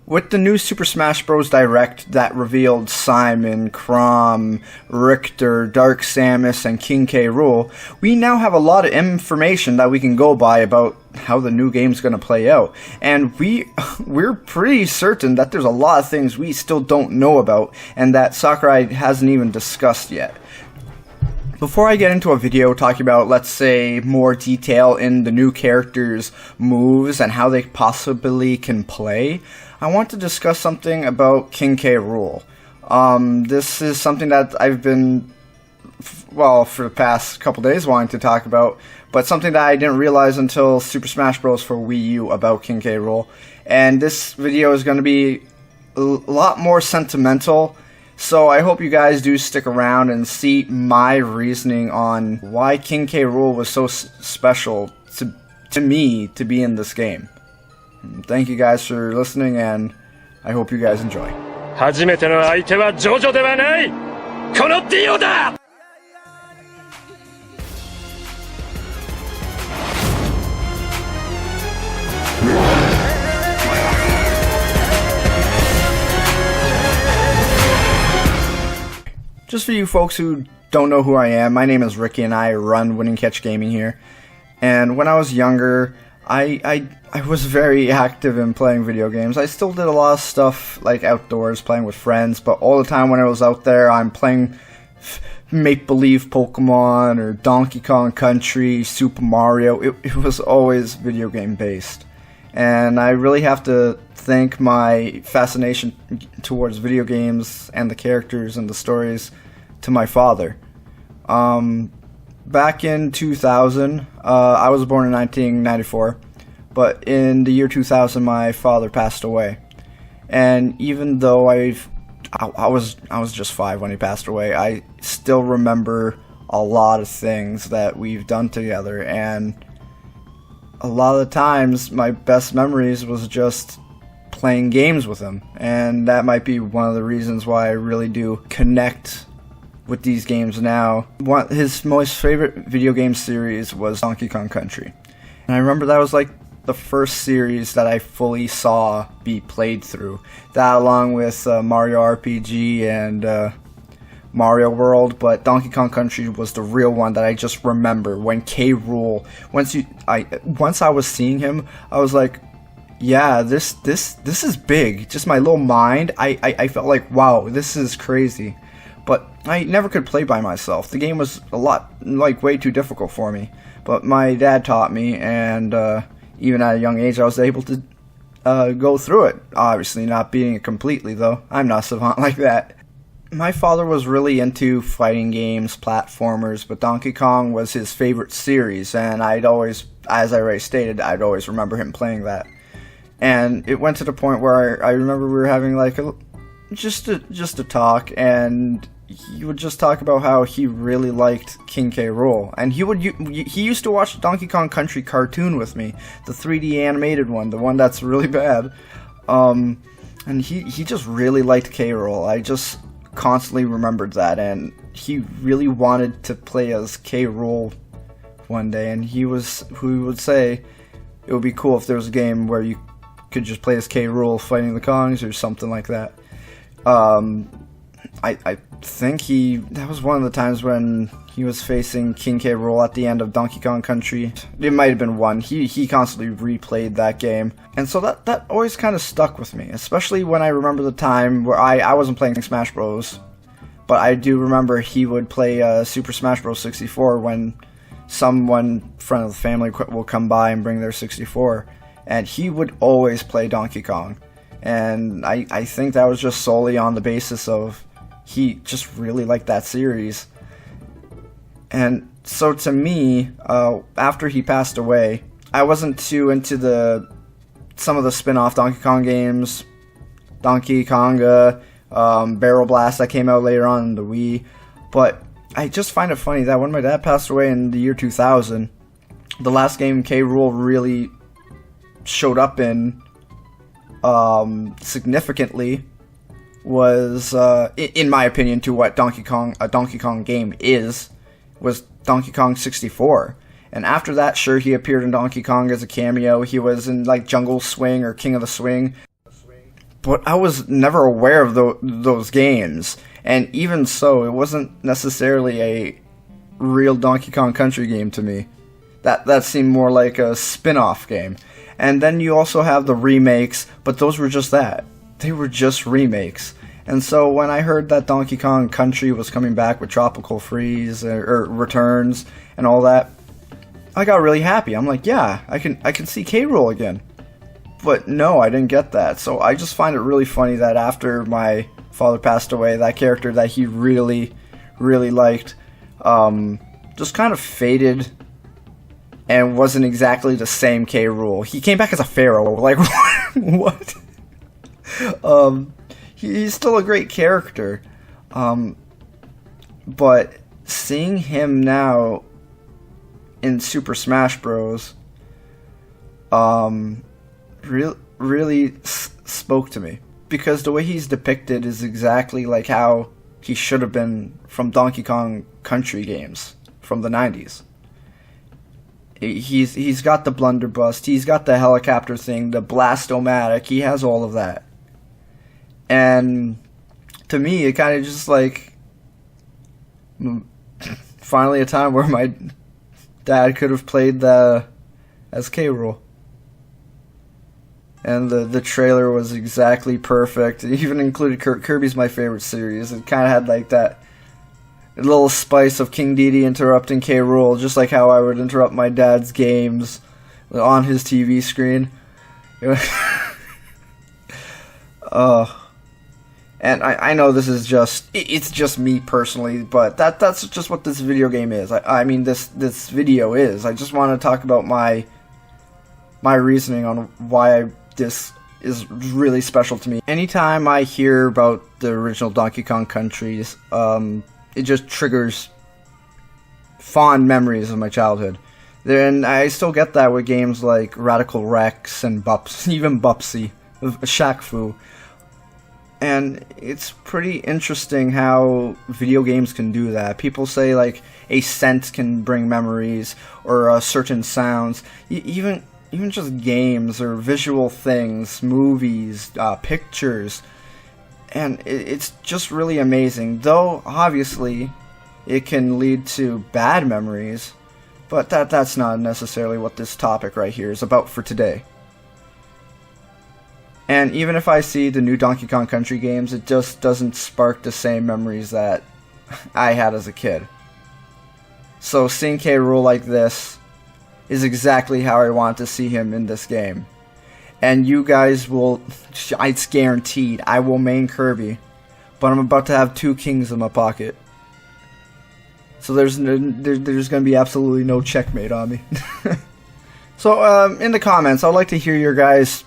With the new Super Smash Bros. Direct that revealed Simon, Chrom, Richter, Dark Samus, and King K. Rool, we now have a lot of information that we can go by about how the new game's going to play out. And we're pretty certain that there's a lot of things we still don't know about, and that Sakurai hasn't even discussed yet. Before I get into a video talking about, let's say, more detail in the new characters' moves and how they possibly can play, I want to discuss something about King K. Rool. This is something that I've been, for the past couple days wanting to talk about, but something that I didn't realize until Super Smash Bros. For Wii U about King K. Rool. And this video is going to be a lot more sentimental, so I hope you guys do stick around and see my reasoning on why King K. Rool was so special to me to be in this game. Thank you guys for listening, and I hope you guys enjoy. Just for you folks who don't know who I am, my name is Ricky and I run Winning Catch Gaming here. And when I was younger, I was very active in playing video games. I still did a lot of stuff like outdoors, playing with friends, but all the time when I was out there, I'm playing make-believe Pokemon or Donkey Kong Country, Super Mario. It was always video game based. And I really have to thank my fascination towards video games and the characters and the stories to my father. Back in 2000, I was born in 1994, but in the year 2000 my father passed away. And even though I was just 5 when he passed away, I still remember a lot of things that we've done together, and a lot of the times my best memories was just playing games with him, and that might be one of the reasons why I really do connect with these games now. His most favorite video game series was Donkey Kong Country, and I remember that was like the first series that I fully saw be played through. That along with Mario RPG and Mario World, but Donkey Kong Country was the real one that I just remember when K. Rool. Once I was seeing him, I was like, yeah, this is big. Just my little mind, I felt like, wow, this is crazy. But I never could play by myself. The game was way too difficult for me. But my dad taught me, and even at a young age, I was able to go through it. Obviously, not beating it completely, though. I'm not savant like that. My father was really into fighting games, platformers, but Donkey Kong was his favorite series, and I'd always, as I already stated, I'd always remember him playing that. And it went to the point where I remember we were having like just a talk, and he would just talk about how he really liked King K. Rool, and he used to watch Donkey Kong Country cartoon with me, the 3D animated one, the one that's really bad. And he just really liked K. Rool. I just constantly remembered that, and he really wanted to play as K. Rool one day, and he would say it would be cool if there was a game where you could just play as K. Rool fighting the Kongs or something like that. I think that was one of the times when he was facing King K. Rool at the end of Donkey Kong Country. It might have been one. He constantly replayed that game, and so that always kind of stuck with me, especially when I remember the time where I wasn't playing Smash Bros, but I do remember he would play Super Smash Bros. 64 when someone friend of the family will come by and bring their 64, and he would always play Donkey Kong. And I think that was just solely on the basis of he just really liked that series. And so to me, after he passed away, I wasn't too into some of the spin-off Donkey Kong games, Donkey Konga, Barrel Blast that came out later on in the Wii. But I just find it funny that when my dad passed away in the year 2000, the last game K. Rool really showed up in significantly was, in my opinion, to what a Donkey Kong game was Donkey Kong 64. And after that, sure, he appeared in Donkey Kong as a cameo. He was in like Jungle Swing or King of the Swing. but I was never aware of those games. And even so, it wasn't necessarily a real Donkey Kong Country game to me. That seemed more like a spin-off game. And then you also have the remakes, but those were just that. They were just remakes. And so when I heard that Donkey Kong Country was coming back with Tropical Freeze or Returns and all that, I got really happy. I'm like, yeah, I can see K. Rool again. But no, I didn't get that. So I just find it really funny that after my father passed away, that character that he really, really liked just kind of faded and wasn't exactly the same K. Rool. He came back as a pharaoh. Like, what? He's still a great character. But seeing him now in Super Smash Bros. Really spoke to me. Because the way he's depicted is exactly like how he should have been from Donkey Kong Country games from the 90s. He's got the blunderbuss, he's got the helicopter thing, the blast-o-matic, he has all of that. And to me, it kind of just like finally a time where my dad could have played as K. Rool. And the trailer was exactly perfect. It even included Kirby's my favorite series. It kind of had like that little spice of King Dedede interrupting K. Rool, just like how I would interrupt my dad's games on his TV screen. And I know this is it's just me personally, but that's just what this video game is. I mean, this video is. I just want to talk about my reasoning on why this is really special to me. Anytime I hear about the original Donkey Kong Countries, it just triggers fond memories of my childhood. Then I still get that with games like Radical Rex and even Bubsy, Shaq Fu. And it's pretty interesting how video games can do that. People say like a scent can bring memories, or certain sounds, even just games or visual things, movies, pictures. And it's just really amazing. Though, obviously, it can lead to bad memories. But that's not necessarily what this topic right here is about for today. And even if I see the new Donkey Kong Country games, it just doesn't spark the same memories that I had as a kid. So seeing K. Rool like this is exactly how I want to see him in this game. And you guys will, it's guaranteed, I will main Kirby. But I'm about to have 2 kings in my pocket. So there's going to be absolutely no checkmate on me. So in the comments, I'd like to hear your guys'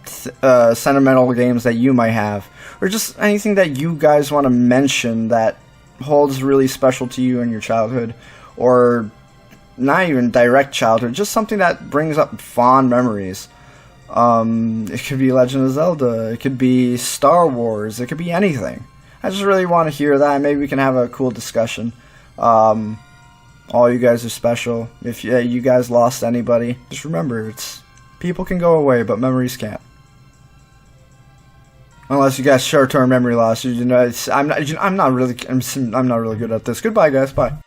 sentimental games that you might have. Or just anything that you guys want to mention that holds really special to you in your childhood. Or not even direct childhood, just something that brings up fond memories. It could be Legend of Zelda, it could be Star Wars, it could be anything. I just really want to hear that. Maybe we can have a cool discussion. All you guys are special. If you guys lost anybody, just remember, people can go away, but memories can't. Unless you guys short-term memory loss. I'm not really good at this. Goodbye, guys. Bye.